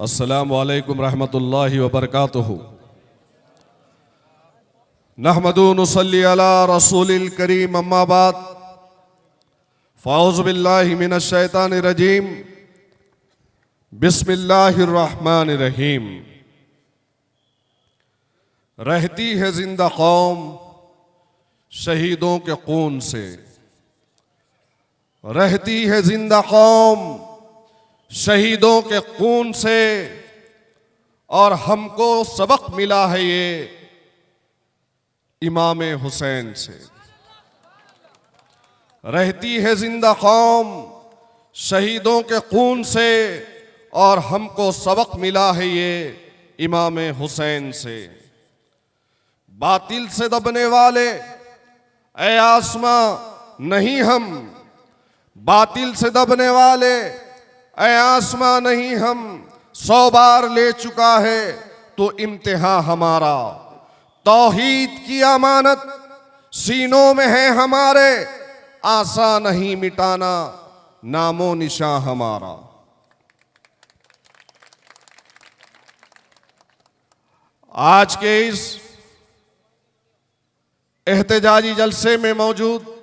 अस्सलामु अलैकुम रहमतुल्लाहि व बरकातुहू। नहमदु नुसल्ली अला रसूलिल करीम, अम्मा बाद, फ़ाऊज़ु बिल्लाहि मिनश शैतानिर रजीम, बिस्मिल्लाहिर रहमानिर रहीम। रहती है जिंदा कौम शहीदों के खून से, रहती है जिंदा कौम शहीदों के खून से, और हमको सबक मिला है ये इमाम हुसैन से। रहती है जिंदा कौम शहीदों के खून से, और हमको सबक मिला है ये इमाम हुसैन से। बातिल से दबने वाले ऐ आसमां नहीं हम, बातिल से दबने वाले ऐ आसमां नहीं हम, 100 बार ले चुका है तो इम्तिहान हमारा। तौहीद की अमानत सीनों में है हमारे, आसा नहीं मिटाना नामो निशां हमारा। आज के इस एहतजाजी जलसे में मौजूद,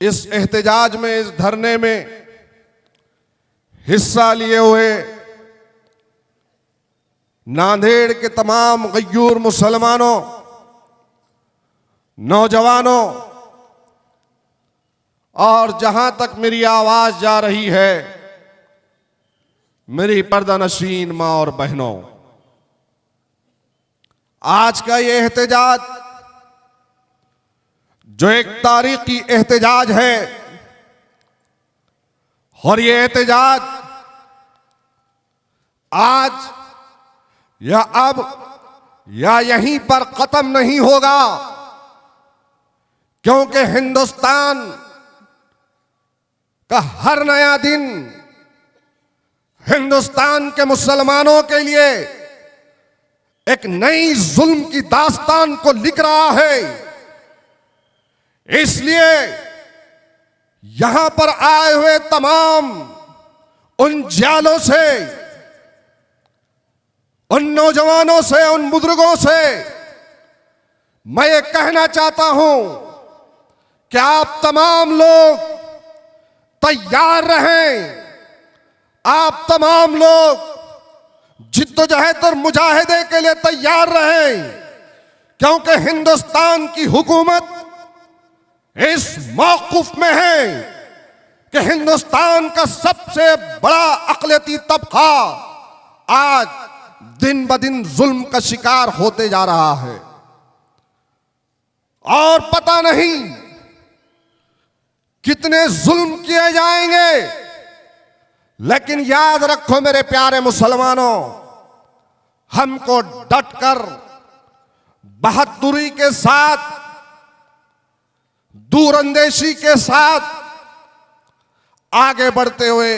इस एहतजाज में, इस धरने में हिस्सा लिए हुए नांदेड़ के तमाम गय्यूर मुसलमानों, नौजवानों, और जहां तक मेरी आवाज जा रही है मेरी पर्दानशीन मां और बहनों, आज का ये एहतजाज जो एक तारीखी एहतजाज है, और ये एहतजाज आज या अब या यहीं पर खत्म नहीं होगा, क्योंकि हिंदुस्तान का हर नया दिन हिंदुस्तान के मुसलमानों के लिए एक नई जुल्म की दास्तान को लिख रहा है। इसलिए यहां पर आए हुए तमाम उन जालों से, उन नौजवानों से, उन बुजुर्गों से मैं ये कहना चाहता हूं कि आप तमाम लोग तैयार रहें, आप तमाम लोग जिद्दोजहद और मुजाहिदे के लिए तैयार रहें, क्योंकि हिंदुस्तान की हुकूमत इस मौक़िफ़ में है कि हिंदुस्तान का सबसे बड़ा अक़लियती तबका आज दिन ब दिन जुल्म का शिकार होते जा रहा है, और पता नहीं कितने जुल्म किए जाएंगे। लेकिन याद रखो मेरे प्यारे मुसलमानों, हमको डटकर बहादुरी के साथ, दूरअंदेशी के साथ आगे बढ़ते हुए,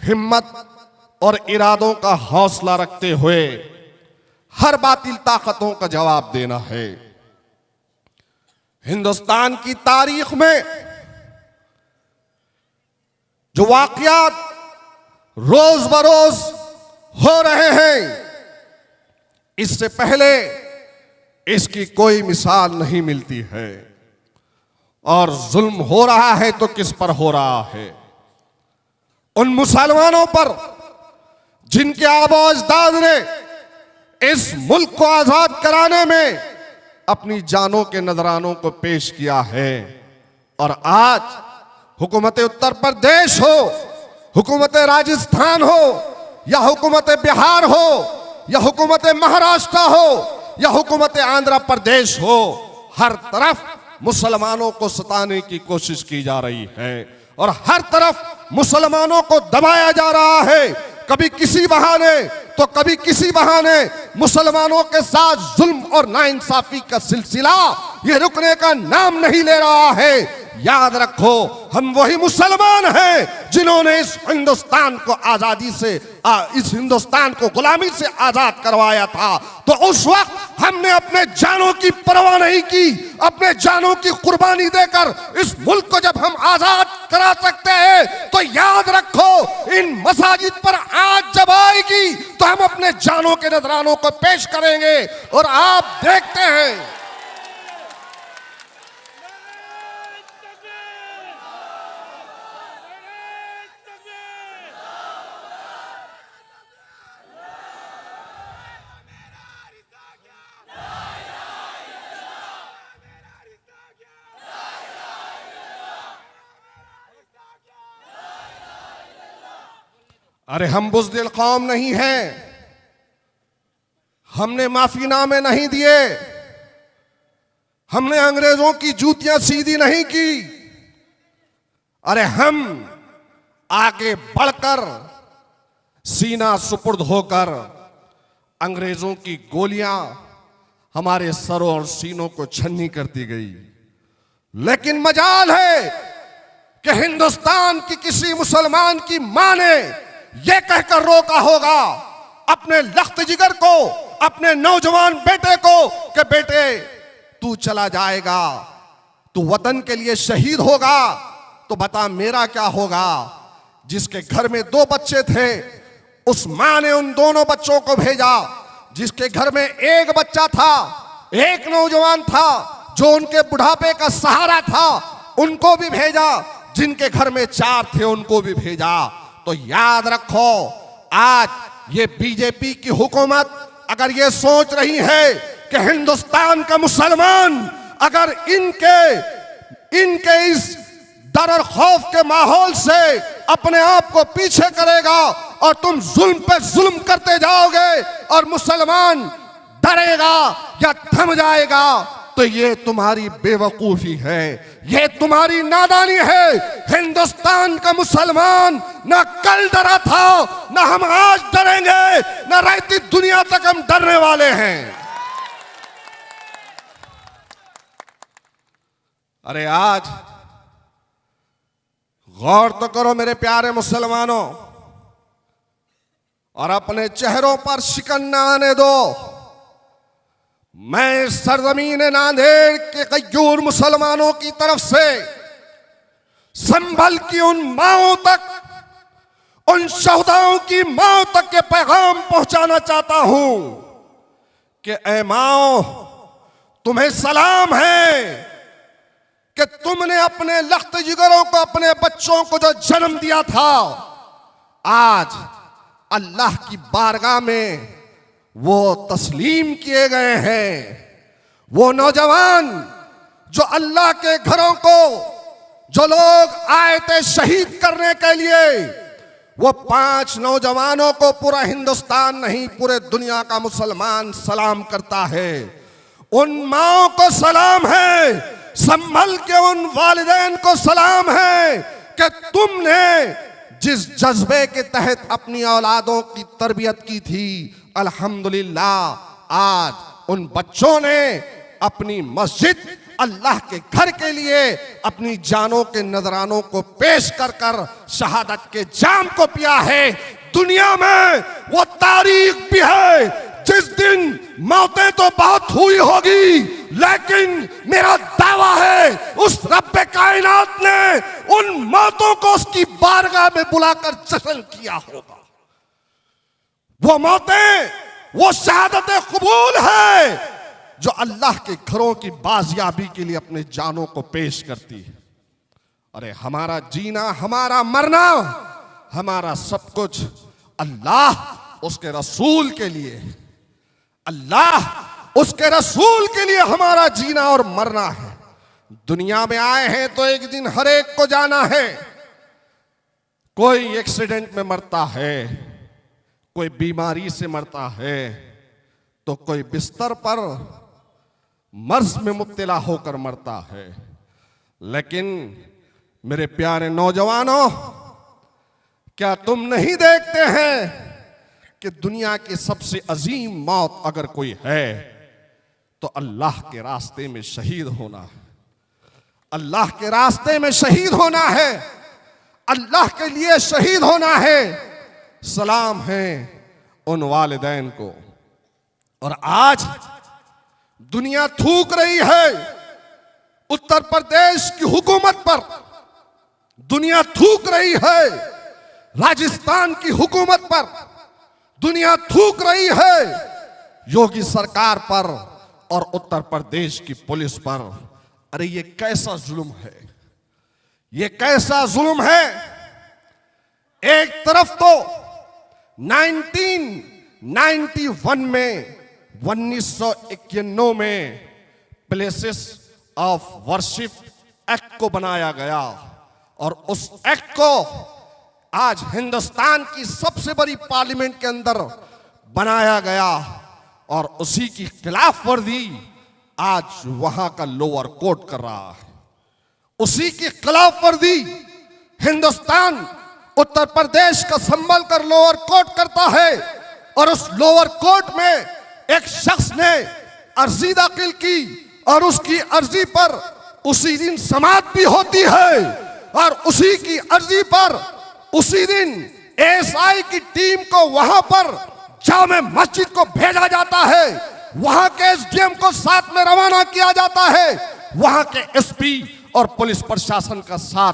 हिम्मत और इरादों का हौसला रखते हुए हर बातिल ताकतों का जवाब देना है। हिंदुस्तान की तारीख में जो वाकयात रोज बरोज हो रहे हैं, इससे पहले इसकी कोई मिसाल नहीं मिलती है। और जुल्म हो रहा है तो किस पर हो रहा है? उन मुसलमानों पर जिनके आबा अजदाद ने इस मुल्क को आजाद कराने में अपनी जानों के नजरानों को पेश किया है। और आज हुकूमत उत्तर प्रदेश हो, हुकूमत राजस्थान हो, या हुकूमत बिहार हो, या हुकूमत महाराष्ट्र हो, या हुकूमत आंध्र प्रदेश हो, हर तरफ मुसलमानों को सताने की कोशिश की जा रही है, और हर तरफ मुसलमानों को दबाया जा रहा है। कभी किसी बहाने तो कभी किसी बहाने मुसलमानों के साथ जुल्म और नाइंसाफी का सिलसिला ये रुकने का नाम नहीं ले रहा है। याद रखो, हम वही मुसलमान हैं जिन्होंने इस हिंदुस्तान को आजादी से, इस हिंदुस्तान को गुलामी से आजाद करवाया था। तो उस वक्त हमने अपने जानों की परवाह नहीं की, अपने जानों की कुर्बानी देकर इस मुल्क को जब हम आजाद करा सकते हैं तो याद रखो, लेकिन मसाजिद पर आज जब आएगी तो हम अपने जानों के नजरानों को पेश करेंगे और आप देखते हैं अरे हम बुज़दिल कौम नहीं हैं, हमने माफीनामे नहीं दिए, हमने अंग्रेजों की जूतियां सीधी नहीं की। अरे हम आगे बढ़कर सीना सुपुर्द होकर अंग्रेजों की गोलियां हमारे सरों और सीनों को छन्नी करती गई। लेकिन मजाल है कि हिंदुस्तान की किसी मुसलमान की मां ने यह कहकर रोका होगा अपने लख्त जिगर को, अपने नौजवान बेटे को कि बेटे तू चला जाएगा, तू वतन के लिए शहीद होगा, तो बता मेरा क्या होगा। जिसके घर में 2 बच्चे थे उस मां ने उन दोनों बच्चों को भेजा। जिसके घर में 1 बच्चा था, 1 नौजवान था जो उनके बुढ़ापे का सहारा था, उनको भी भेजा। जिनके घर में 4 थे उनको भी भेजा। तो याद रखो, आज ये बीजेपी की हुकूमत अगर ये सोच रही है कि हिंदुस्तान का मुसलमान अगर इनके इस डर और खौफ के माहौल से अपने आप को पीछे करेगा और तुम जुल्म पे जुल्म करते जाओगे और मुसलमान डरेगा या थम जाएगा, तो ये तुम्हारी बेवकूफी है, ये तुम्हारी नादानी है। हिंदुस्तान का मुसलमान ना कल डरा था, ना हम आज डरेंगे, ना रहती दुनिया तक हम डरने वाले हैं। अरे आज गौर तो करो मेरे प्यारे मुसलमानों, और अपने चेहरों पर शिकन न आने दो। मैं सरजमीन नांदेड़ के गयूर मुसलमानों की तरफ से संभल की उन माओं तक, उन शहदाओं की माओं तक के पैगाम पहुंचाना चाहता हूं कि ऐ माओ, तुम्हें सलाम है कि तुमने अपने लख्त जिगरों को, अपने बच्चों को जो जन्म दिया था, आज अल्लाह की बारगाह में वो तस्लीम किए गए हैं। वो नौजवान जो अल्लाह के घरों को, जो लोग आए थे शहीद करने के लिए, वो 5 नौजवानों को पूरा हिंदुस्तान नहीं पूरे दुनिया का मुसलमान सलाम करता है। उन माओं को सलाम है, संभल के उन वालिदैन को सलाम है कि तुमने जिस जज्बे के तहत अपनी औलादों की तरबियत की थी, अल्हम्दुलिल्लाह आज उन बच्चों ने अपनी मस्जिद, अल्लाह के घर के लिए अपनी जानों के नजरानों को पेश कर कर शहादत के जाम को पिया है। दुनिया में वो तारीख भी है जिस दिन मौतें तो बहुत हुई होगी, लेकिन मेरा दावा है उस रब्बे कायनात ने उन मौतों को उसकी बारगाह में बुलाकर जश्न किया होगा। वो मौतें, वो शहादतें कबूल है जो अल्लाह के घरों की बाजियाबी के लिए अपने जानों को पेश करती है। अरे हमारा जीना, हमारा मरना, हमारा सब कुछ अल्लाह उसके रसूल के लिए, अल्लाह उसके रसूल के लिए हमारा जीना और मरना है। दुनिया में आए हैं तो एक दिन हर एक को जाना है। कोई एक्सीडेंट में मरता है, कोई बीमारी से मरता है, तो कोई बिस्तर पर मर्ज में मुब्तला होकर मरता है। लेकिन मेरे प्यारे नौजवानों, क्या तुम नहीं देखते हैं कि दुनिया की सबसे अजीम मौत अगर कोई है तो अल्लाह के रास्ते में शहीद होना है। अल्लाह के रास्ते में शहीद होना है, अल्लाह के लिए शहीद होना है। सलाम है उन वालिदैन को। और आज दुनिया थूक रही है उत्तर प्रदेश की हुकूमत पर, दुनिया थूक रही है राजस्थान की हुकूमत पर दुनिया थूक रही है, योगी सरकार पर और उत्तर प्रदेश की पुलिस पर। अरे ये कैसा जुल्म है, ये कैसा जुल्म है। एक तरफ तो 1991 में 1991 में प्लेसेस ऑफ वर्शिप एक्ट को बनाया गया और उस एक्ट को आज हिंदुस्तान की सबसे बड़ी पार्लियामेंट के अंदर बनाया गया और उसी की खिलाफ वर्जी आज वहां का लोअर कोर्ट कर रहा है। उसी की खिलाफ वर्जी हिंदुस्तान उत्तर प्रदेश का संभल कर लोअर कोर्ट करता है और उस लोअर कोर्ट में एक शख्स ने अर्जी दाखिल की और उसकी अर्जी पर उसी दिन समाअत भी होती है और उसी की अर्जी पर उसी दिन एएसआई की टीम को वहां पर जामे मस्जिद को भेजा जाता है, वहां के एसडीएम को साथ में रवाना किया जाता है, वहां के एसपी और पुलिस प्रशासन का साथ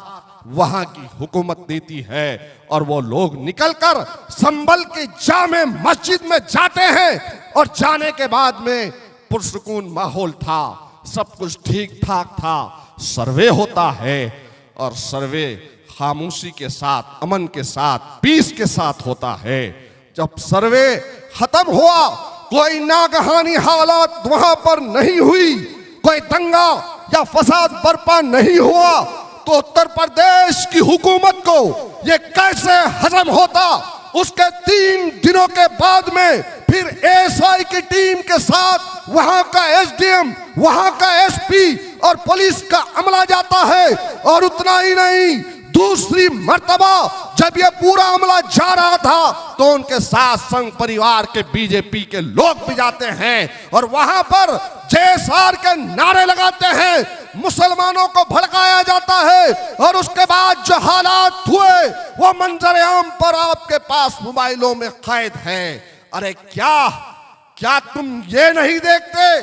वहां की हुकूमत देती है और वो लोग निकलकर संभल के जामे मस्जिद में जाते हैं और जाने के बाद में पुरसुकून माहौल था, सब कुछ ठीक ठाक था। सर्वे होता है और सर्वे खामोशी के साथ, अमन के साथ, पीस के साथ होता है। जब सर्वे खत्म हुआ, कोई नागहानी हालात वहां पर नहीं हुई, कोई दंगा या फसाद बर्पा नहीं हुआ, तो उत्तर प्रदेश की हुकूमत को ये कैसे हजम होता। उसके 3 दिनों के बाद में फिर एएसआई की टीम के साथ वहां का एसडीएम, वहां का एसपी और पुलिस का अमला जाता है और उतना ही नहीं, दूसरी मर्तबा जब ये पूरा अमला जा रहा था तो उनके साथ संघ परिवार के बीजेपी के लोग भी जाते हैं और वहां पर जेएसआर के नारे लगाते हैं, मुसलमानों को भड़काया जाता है और उसके बाद जो हालात हुए वो मंजर आम पर आपके पास मोबाइलों में कैद है। अरे क्या तुम ये नहीं देखते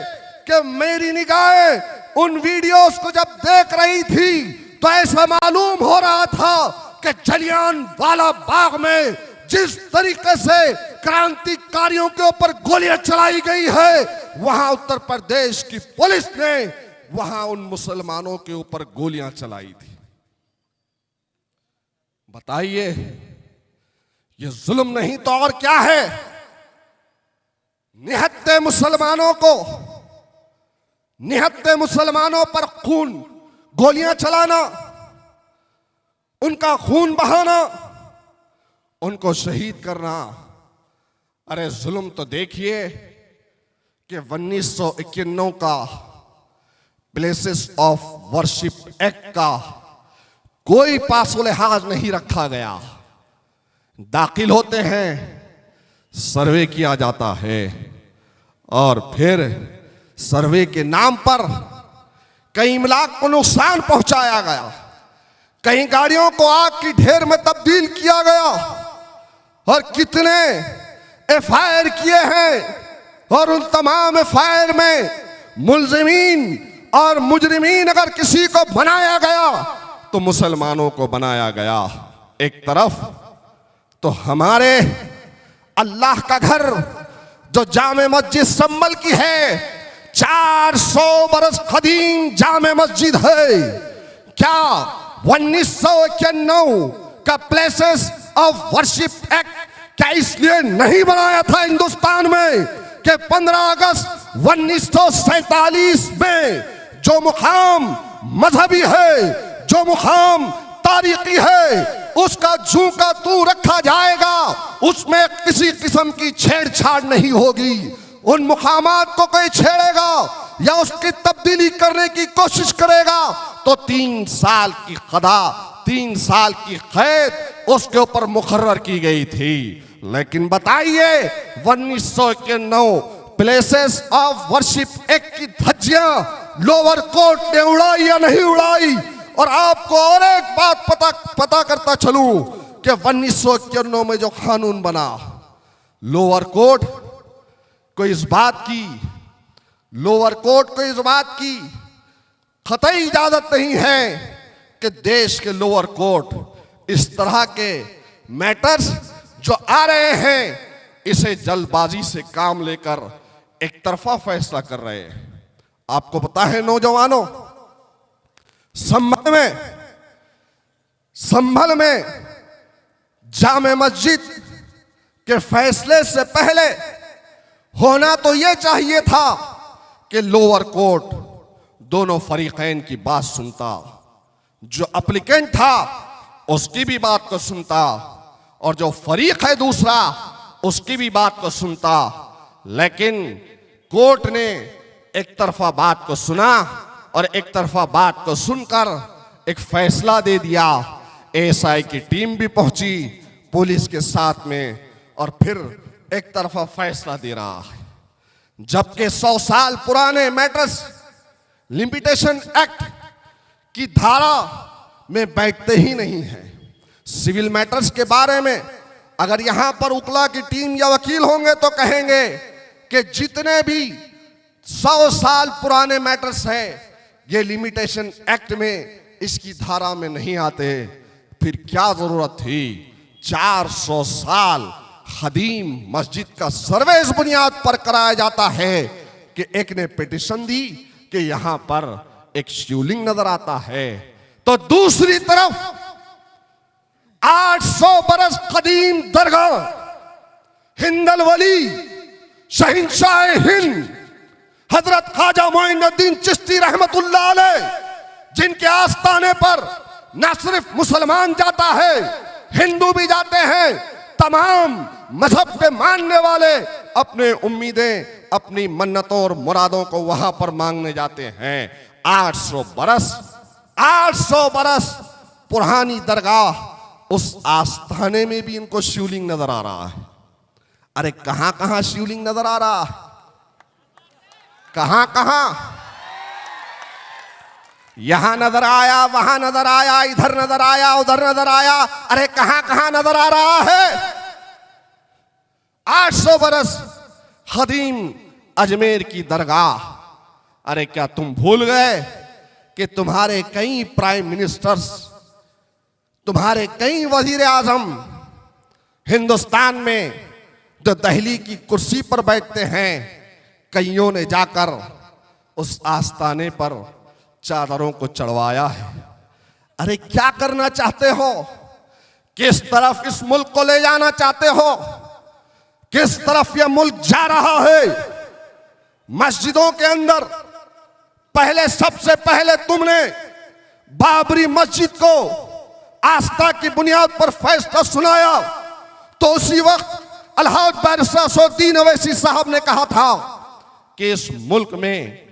कि मेरी निगाहें उन वीडियोस को जब देख रही थी तो ऐसा मालूम हो रहा था कि जलियांवाला बाग में जिस तरीके से क्रांतिकारियों के ऊपर गोलियां चलाई गई है, वहां उत्तर प्रदेश की पुलिस ने वहां उन मुसलमानों के ऊपर गोलियां चलाई थी। बताइए, ये जुल्म नहीं तो और क्या है। निहत्ते मुसलमानों पर खून, गोलियां चलाना, उनका खून बहाना, उनको शहीद करना। अरे जुल्म तो देखिए कि 1991 का प्लेसेस ऑफ वर्शिप एक्ट का कोई पासो-ए-लिहाज नहीं रखा गया। दाखिल होते हैं, सर्वे किया जाता है और फिर सर्वे के नाम पर कई इमलाक को नुकसान पहुंचाया गया, कई गाड़ियों को आग की ढेर में तब्दील किया गया और कितने एफआईआर किए हैं और उन तमाम एफआईआर में मुल्जिमीन और मुजरिमीन अगर किसी को बनाया गया तो मुसलमानों को बनाया गया। एक तरफ तो हमारे अल्लाह का घर जो जामे मस्जिद संभल की है, 400 बरस कदीम जामे मस्जिद है। क्या 1991 का प्लेसेस ऑफ वर्शिप एक्ट क्या इसलिए नहीं बनाया था हिंदुस्तान में कि 15 अगस्त 1947 में जो मुकाम मजहबी है, जो मुकाम तारीखी है, उसका जू का तू रखा जाएगा, उसमें किसी किस्म की छेड़छाड़ नहीं होगी। उन मुकामात को कोई छेड़ेगा या उसकी तब्दीली करने की कोशिश करेगा तो 3 साल की कदा, 3 साल की कैद उसके ऊपर मुकर्रर की गई थी। लेकिन बताइए 1991 प्लेसेस ऑफ वर्शिप एक्ट की धज्जियां लोअर कोर्ट ने उड़ाई या नहीं उड़ाई। और आपको और एक बात पता करता चलूं कि 1991 में जो कानून बना, लोअर कोर्ट को इस बात की कतई इजाजत नहीं है कि देश के लोअर कोर्ट इस तरह के मैटर्स जो आ रहे हैं, इसे जल्दबाजी से काम लेकर एक तरफा फैसला कर रहे हैं। आपको पता है नौजवानों, संभल में जामे मस्जिद के फैसले से पहले होना तो यह चाहिए था कि लोअर कोर्ट दोनों फरीकैन की बात सुनता, जो एप्लीकेंट था उसकी भी बात को सुनता और जो फरीक है दूसरा उसकी भी बात को सुनता। लेकिन कोर्ट ने एक तरफा बात को सुना और एक तरफा बात को सुनकर एक फैसला दे दिया। एएसआई की टीम भी पहुंची पुलिस के साथ में और फिर एक तरफा फैसला दे रहा है, जबकि 100 साल पुराने मैटर्स लिमिटेशन एक्ट की धारा में बैठते ही नहीं है। सिविल मैटर्स के बारे में अगर यहां पर उकला की टीम या वकील होंगे तो कहेंगे कि जितने भी 100 साल पुराने मैटर्स हैं ये लिमिटेशन एक्ट में इसकी धारा में नहीं आते। फिर क्या जरूरत थी 400 साल खदीम मस्जिद का सर्वे इस बुनियाद पर कराया जाता है कि एक ने पिटीशन दी कि यहां पर एक शिवलिंग नजर आता है, तो दूसरी तरफ 800 बरस कदीम दरगाह हिंदल वली शहंशाह हिंद हजरत ख्वाजा मोइनुद्दीन चिश्ती रहमतुल्लाह अलैह, जिनके आस्थाने पर न सिर्फ मुसलमान जाता है, हिंदू भी जाते हैं, तमाम मजहब के मानने वाले अपने उम्मीदें, अपनी मन्नतों और मुरादों को वहां पर मांगने जाते हैं। 800 बरस पुरानी दरगाह, उस आस्थाने में भी इनको शिवलिंग नजर आ रहा है। अरे कहां कहां शिवलिंग नजर आ रहा है, कहां कहां, यहां नजर आया, वहां नजर आया, इधर नजर आया, उधर नजर आया, अरे कहां कहां नजर आ रहा है। 800 बरस खदीम अजमेर की दरगाह। अरे क्या तुम भूल गए कि तुम्हारे कई प्राइम मिनिस्टर्स, तुम्हारे कई वजीर आजम हिंदुस्तान में जो दिल्ली की कुर्सी पर बैठते हैं, कईयों ने जाकर उस आस्थाने पर चादरों को चढ़वाया है। अरे क्या करना चाहते हो, किस तरफ इस मुल्क को ले जाना चाहते हो, किस तरफ यह मुल्क जा रहा है। मस्जिदों के अंदर पहले, सबसे पहले तुमने बाबरी मस्जिद को आस्था की बुनियाद पर फैसला सुनाया, तो उसी वक्त अलहाज बैरिस्टर असदुद्दीन ओवैसी साहब ने कहा था कि इस मुल्क में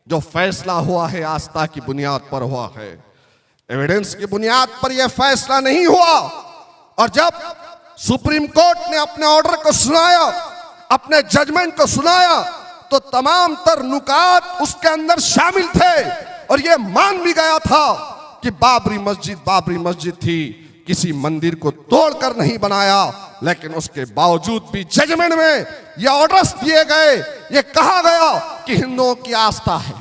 जो फैसला हुआ है आस्था की बुनियाद पर हुआ है, एविडेंस की बुनियाद पर यह फैसला नहीं हुआ। और जब सुप्रीम कोर्ट ने अपने ऑर्डर को सुनाया, अपने जजमेंट को सुनाया, तो तमाम तर नुकात उसके अंदर शामिल थे और यह मान भी गया था कि बाबरी मस्जिद थी, किसी मंदिर को तोड़कर नहीं बनाया। लेकिन उसके बावजूद भी जजमेंट में यह ऑर्डर्स दिए गए, यह कहा गया कि हिंदुओं की आस्था है,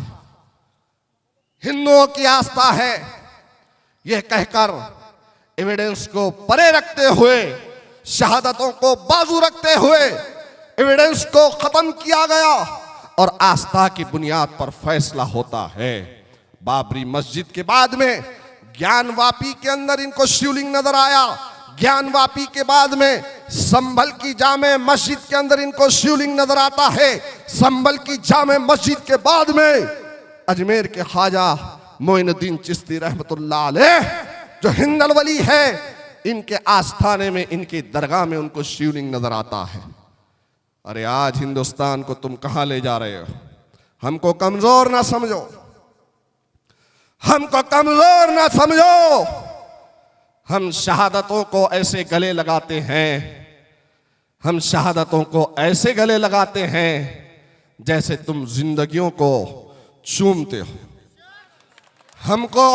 हिंदुओं की आस्था है। यह कहकर एविडेंस को परे रखते हुए, शहादतों को बाजू रखते हुए एविडेंस को खत्म किया गया और आस्था की बुनियाद पर फैसला होता है। बाबरी मस्जिद के बाद में ज्ञानवापी के अंदर इनको शिवलिंग नजर आया, ज्ञानवापी के बाद में संभल की जामे मस्जिद के अंदर इनको शिवलिंग नजर आता है, संभल की जामे मस्जिद के बाद में अजमेर के ख्वाजा मोइनुद्दीन चिश्ती रहमतुल्लाह अलैह जो हिंदल वली है, इनके आस्थाने में, इनकी दरगाह में उनको शिवलिंग नजर आता है। अरे आज हिंदुस्तान को तुम कहां ले जा रहे हो? हमको कमजोर ना समझो, हमको कमजोर ना समझो। हम शहादतों को ऐसे गले लगाते हैं, हम शहादतों को ऐसे गले लगाते हैं जैसे तुम जिंदगियों को चूमते हो। हमको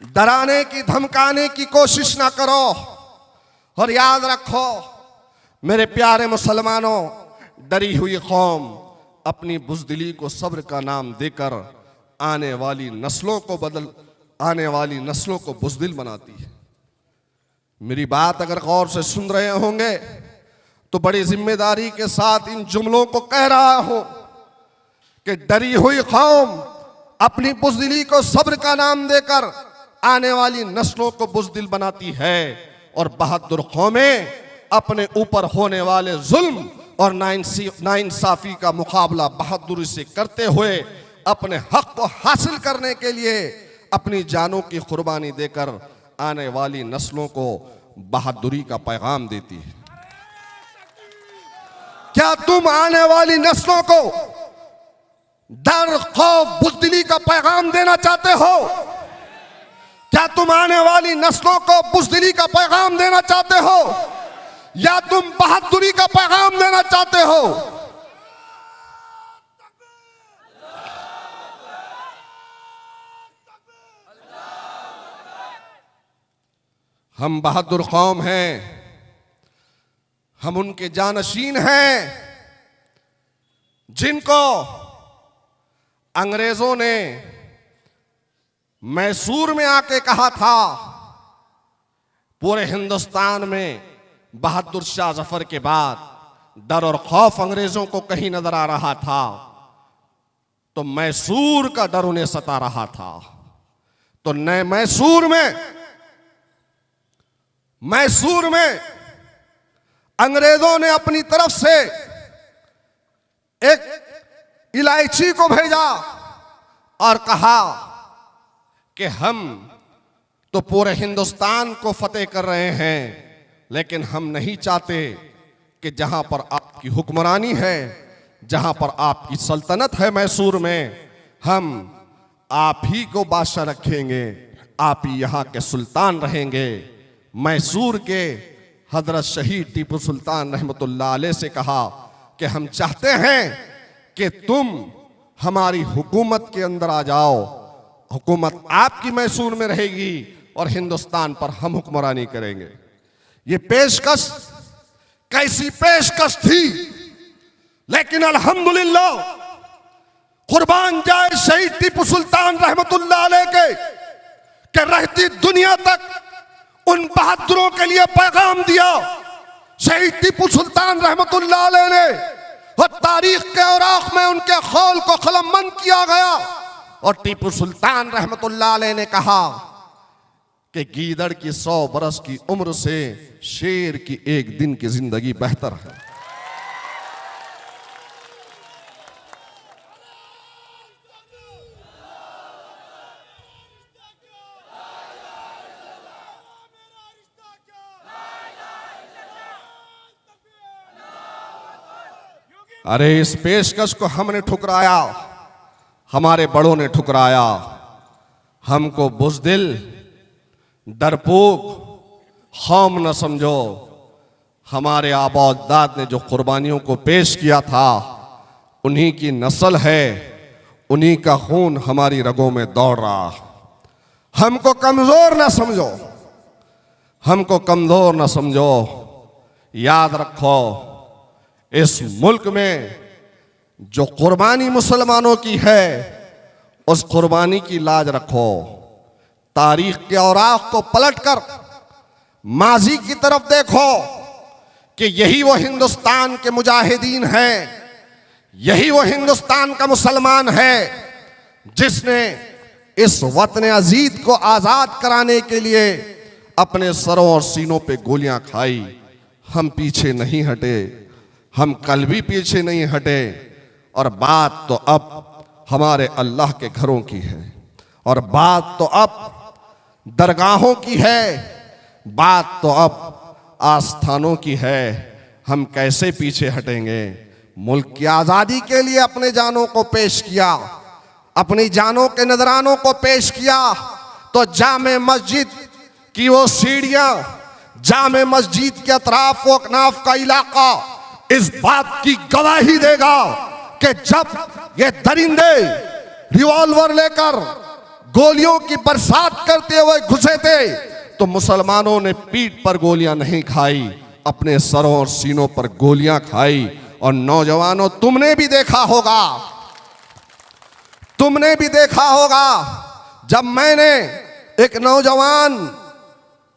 डराने की, धमकाने की कोशिश ना करो। और याद रखो मेरे प्यारे मुसलमानों, डरी हुई कौम अपनी बुज़दिली को सब्र का नाम देकर आने वाली नस्लों को बुज़दिल बनाती है। मेरी बात अगर गौर से सुन रहे होंगे तो बड़ी जिम्मेदारी के साथ इन जुमलों को कह रहा हूं कि डरी हुई कौम अपनी बुज़दिली को सब्र का नाम देकर आने वाली नस्लों को बुज़दिल बनाती है, और बहादुर कौमें अपने ऊपर होने वाले जुल्म और नाइंसाफी का मुकाबला बहादुरी से करते हुए अपने हक को हासिल करने के लिए अपनी जानों की कुर्बानी देकर आने वाली नस्लों को बहादुरी का पैगाम देती है। क्या तुम आने वाली नस्लों को डर, खौफ, बुज़दिली का पैगाम देना चाहते हो? क्या तुम आने वाली नस्लों को बुज़दिली का पैगाम देना चाहते हो, या तुम बहादुरी का पैगाम देना चाहते हो? हम बहादुर कौम हैं, हम उनके जानशीन हैं जिनको अंग्रेजों ने मैसूर में आके कहा था पूरे हिंदुस्तान में बहादुर शाह जफर के बाद डर और खौफ अंग्रेजों को कहीं नजर आ रहा था, तो मैसूर का डर उन्हें सता रहा था। तो नए मैसूर में अंग्रेजों ने अपनी तरफ से एक इलायची को भेजा और कहा कि हम तो पूरे हिंदुस्तान को फतेह कर रहे हैं, लेकिन हम नहीं चाहते कि जहां पर आपकी हुक्मरानी है, जहां पर आपकी सल्तनत है मैसूर में, हम आप ही को बादशाह रखेंगे, आप ही यहां के सुल्तान रहेंगे। मैसूर के हजरत शहीद टीपू सुल्तान रहमतुल्लाह अलैह से कहा कि हम चाहते हैं कि तुम हमारी हुकूमत के अंदर आ जाओ, हुकूमत आपकी मैसूर में रहेगी और हिंदुस्तान पर हम हुक्मरानी करेंगे। ये पेशकश कैसी पेशकश थी, लेकिन अल्हम्दुलिल्लाह कुर्बान जाए शहीद टीपू सुल्तान रहमतुल्लाह अलैह के रहती दुनिया तक उन बहादुरों के लिए पैगाम दिया शहीद टीपू सुल्तान रहमतुल्लाह अलैह ने, और तारीख के औराख में उनके कौल को कलमबंद किया गया। और टीपू सुल्तान रहमतुल्लाह अलैह ने कहा कि गीदड़ की 100 बरस की उम्र से शेर की एक दिन की जिंदगी बेहतर है। अरे इस पेशकश को हमने ठुकराया, हमारे बड़ों ने ठुकराया, हमको बुज़दिल, डरपोक, खौम न समझो। हमारे आबा अजदाद ने जो कुर्बानियों को पेश किया था, उन्हीं की नस्ल है, उन्हीं का खून हमारी रगों में दौड़ रहा। हमको कमजोर न समझो, हमको कमजोर न समझो। याद रखो, इस मुल्क में जो कुर्बानी मुसलमानों की है, उस कुर्बानी की लाज रखो। तारीख के औराख को पलटकर माजी की तरफ देखो कि यही वो हिंदुस्तान के मुजाहिदीन हैं, यही वो हिंदुस्तान का मुसलमान है जिसने इस वतन अजीज को आजाद कराने के लिए अपने सरों और सीनों पे गोलियां खाई। हम पीछे नहीं हटे, हम कल भी पीछे नहीं हटे। और बात तो अब हमारे अल्लाह के घरों की है, और बात तो अब दरगाहों की है, बात तो अब आस्थानों की है। हम कैसे पीछे हटेंगे? मुल्क की आज़ादी के लिए अपने जानों को पेश किया, अपनी जानों के नजरानों को पेश किया। तो जामे मस्जिद की वो सीढ़ियां, जामे मस्जिद के अतराफ वो अकनाफ का इलाका इस बात की गवाही देगा कि जब ये दरिंदे रिवॉल्वर लेकर गोलियों की बरसात करते हुए घुसे थे, तो मुसलमानों ने पीठ पर गोलियां नहीं खाई, अपने सरों और सीनों पर गोलियां खाई। और नौजवानों, तुमने भी देखा होगा, तुमने भी देखा होगा, जब मैंने एक नौजवान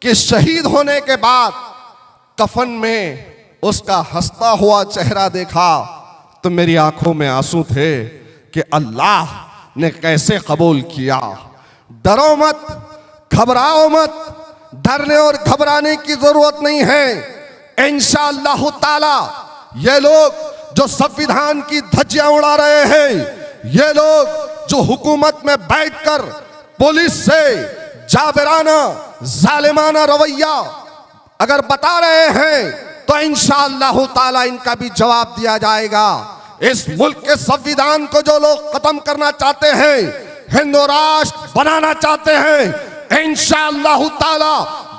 कि शहीद होने के बाद कफन में उसका हंसता हुआ चेहरा देखा तो मेरी आंखों में आंसू थे कि अल्लाह ने कैसे कबूल किया। डरो मत, घबराओ मत, डरने और घबराने की जरूरत नहीं है। इंशाअल्लाह ताला ये लोग जो संविधान की धज्जियां उड़ा रहे हैं, ये लोग जो हुकूमत में बैठकर पुलिस से जाबिराना जालिमाना रवैया अगर बता रहे हैं तो इंशाअल्लाह ताला इनका भी जवाब दिया जाएगा। इस मुल्क के संविधान को जो लोग खत्म करना चाहते हैं, हिंदू राष्ट्र बनाना चाहते हैं, इंशाअल्लाह ताला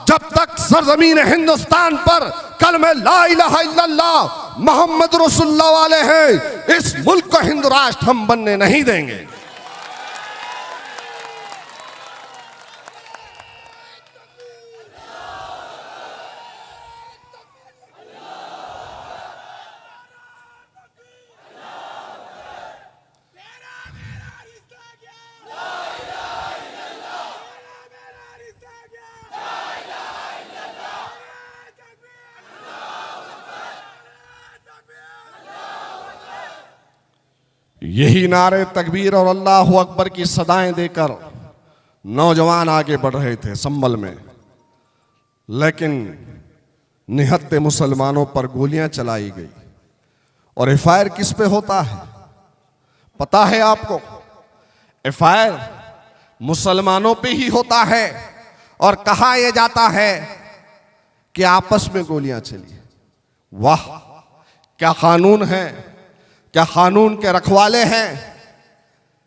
जब तक सरजमीन हिंदुस्तान पर कलमे ला इलाहा इल्लल्लाह मोहम्मद रसूलुल्लाह वाले हैं, इस मुल्क को हिंदू राष्ट्र हम बनने नहीं देंगे। यही नारे तकबीर और अल्लाह अकबर की सदाएं देकर नौजवान आगे बढ़ रहे थे संभल में, लेकिन निहत्ते मुसलमानों पर गोलियां चलाई गई। और एफआईआर किस पे होता है पता है आपको? एफआईआर मुसलमानों पे ही होता है और कहा यह जाता है कि आपस में गोलियां चली। वाह, क्या कानून है, क्या कानून के रखवाले हैं।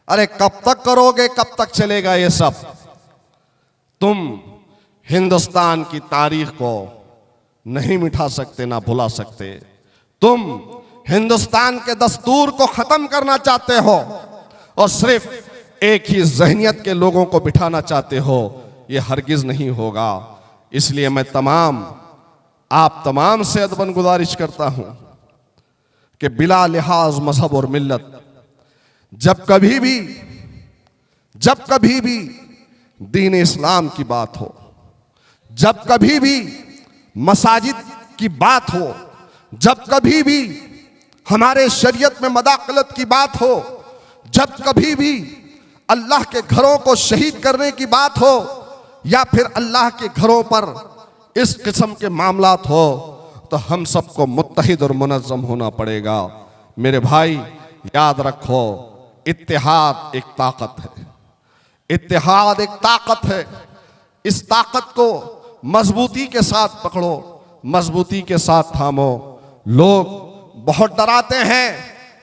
अरे कब तक करोगे, कब तक चलेगा ये सब? तुम हिंदुस्तान की तारीख को नहीं मिटा सकते, ना भुला सकते। तुम हिंदुस्तान के दस्तूर को खत्म करना चाहते हो और सिर्फ एक ही ज़हनियत के लोगों को बिठाना चाहते हो, ये हरगिज नहीं होगा। इसलिए मैं आप तमाम से अदबन गुजारिश करता हूं कि बिला लिहाज मजहब और मिल्लत जब कभी भी दीन इस्लाम की बात हो, जब कभी भी मसाजिद की बात हो, जब कभी भी हमारे शरीयत में मदाखलत की बात हो, जब कभी भी अल्लाह के घरों को शहीद करने की बात हो या फिर अल्लाह के घरों पर इस किस्म के मामलात हो, तो हम सबको मुत्तहिद और मुनज़्ज़म होना पड़ेगा। मेरे भाई याद रखो, इत्तेहाद एक ताकत है, इत्तेहाद एक ताकत है। इस ताकत को मजबूती के साथ पकड़ो, मजबूती के साथ थामो। लोग बहुत डराते हैं,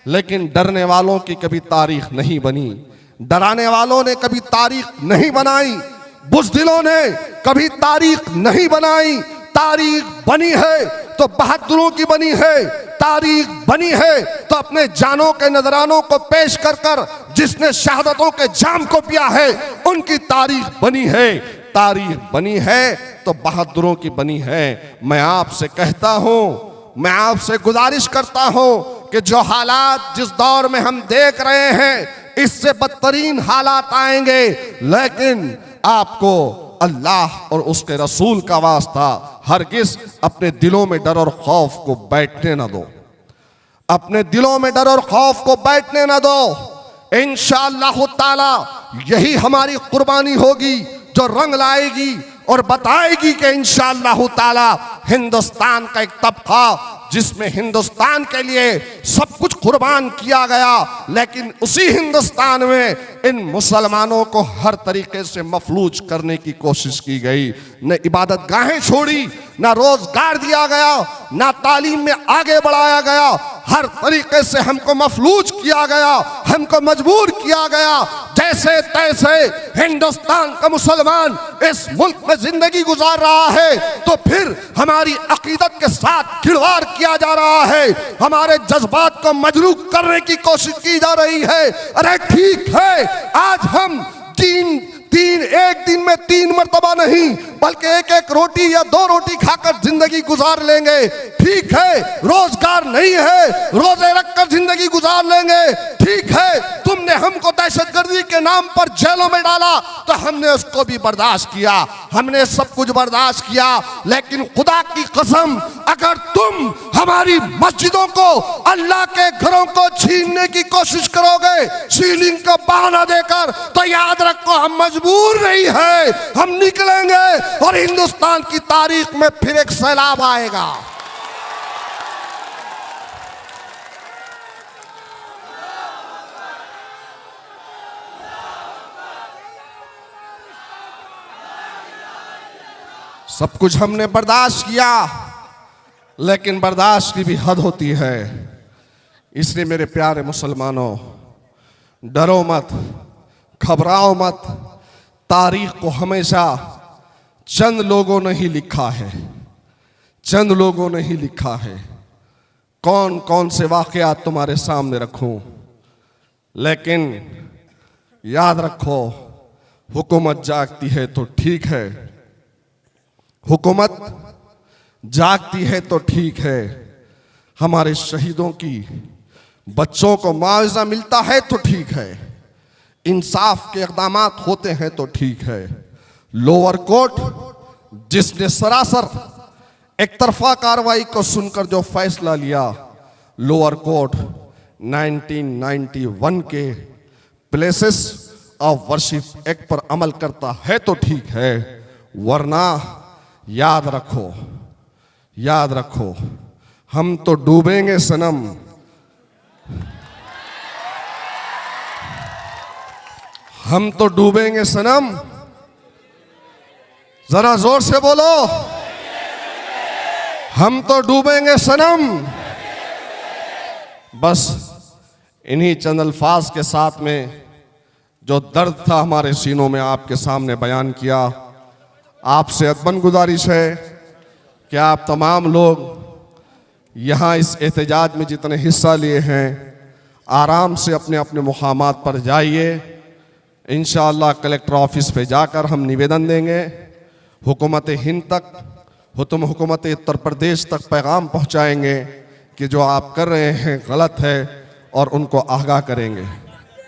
लेकिन डरने वालों की कभी तारीख नहीं बनी, डराने वालों ने कभी तारीख नहीं बनाई, बुज़दिलों ने कभी तारीख नहीं बनाई। तारीख बनी है तो बहादुरों की बनी है, तारीख बनी है तो अपने जानों के नजरानों को पेश कर कर जिसने शहादतों के जाम को पिया है उनकी तारीख बनी है। तारीख बनी है तो बहादुरों की बनी है। मैं आपसे कहता हूं, मैं आपसे गुजारिश करता हूं कि जो हालात जिस दौर में हम देख रहे हैं इससे बदतरीन हालात आएंगे, लेकिन आपको अल्लाह और उसके रसूल का वास्ता हरगिज अपने दिलों में डर और खौफ को बैठने न दो, अपने दिलों में डर और खौफ को बैठने न दो। इंशाअल्लाह ताला यही हमारी कुर्बानी होगी जो रंग लाएगी और बताएगी कि इंशाअल्लाह ताला हिंदुस्तान का एक तबका जिसमें हिंदुस्तान के लिए सब कुछ कुर्बान किया गया, लेकिन उसी हिंदुस्तान में इन मुसलमानों को हर तरीके से मफलूज करने की कोशिश की गई। न इबादत गाहें छोड़ी, ना रोजगार दिया गया, ना तालीम में आगे बढ़ाया गया, हर तरीके से हमको मफलूज किया गया, हमको मजबूर किया गया। जैसे तैसे हिंदुस्तान का मुसलमान इस मुल्क में जिंदगी गुजार रहा है तो फिर हमारी अकीदत के साथ खिलवाड़ किया जा रहा है, हमारे जज्बात को मजरूह करने की कोशिश की जा रही है। अरे ठीक है, आज हम एक दिन में 3 मर्तबा नहीं बल्कि एक रोटी या 2 रोटी खाकर जिंदगी गुजार लेंगे, ठीक है। रोजगार नहीं है, रोजे रखकर जिंदगी गुजार लेंगे, ठीक है। तुमने हमको दहशतगर्दी के नाम पर जेलों में डाला तो हमने उसको भी बर्दाश्त किया, हमने सब कुछ बर्दाश्त किया। लेकिन खुदा की कसम, अगर तुम हमारी मस्जिदों को, अल्लाह के घरों को छीनने की कोशिश करोगे सीलिंग का बहाना देकर, तो याद रखो हम मजबूर नहीं है, हम निकलेंगे और हिंदुस्तान की तारीख में फिर एक सैलाब आएगा। सब कुछ हमने बर्दाश्त किया, लेकिन बर्दाश्त की भी हद होती है। इसलिए मेरे प्यारे मुसलमानों, डरो मत, घबराओ मत। तारीख को हमेशा चंद लोगों ने ही लिखा है, चंद लोगों ने ही लिखा है। कौन कौन से वाकयात तुम्हारे सामने रखूं, लेकिन याद रखो, हुकूमत जागती है तो ठीक है, हुकूमत जागती है तो ठीक है। हमारे शहीदों की बच्चों को मुआवजा मिलता है तो ठीक है, इंसाफ के इक़दामात होते हैं तो ठीक है। लोअर कोर्ट जिसने सरासर एक तरफा कार्रवाई को सुनकर जो फैसला लिया, लोअर कोर्ट 1991 के प्लेसेस ऑफ वर्शिप एक्ट पर अमल करता है तो ठीक है, वरना याद रखो, याद रखो, हम तो डूबेंगे सनम, हम तो डूबेंगे सनम। जरा जोर से बोलो, हम तो डूबेंगे सनम। बस इन्हीं चंद अल्फाज के साथ में जो दर्द था हमारे सीनों में आपके सामने बयान किया। आपसे अदबन गुजारिश है कि आप तमाम लोग यहाँ इस एहतजाज में जितने हिस्सा लिए हैं, आराम से अपने अपने मुकामात पर जाइए। इंशाअल्लाह कलेक्टर ऑफिस पे जाकर हम निवेदन देंगे, हुकूमत हिंद तक, हुकूमत उत्तर प्रदेश तक पैगाम पहुँचाएंगे कि जो आप कर रहे हैं गलत है और उनको आगाह करेंगे।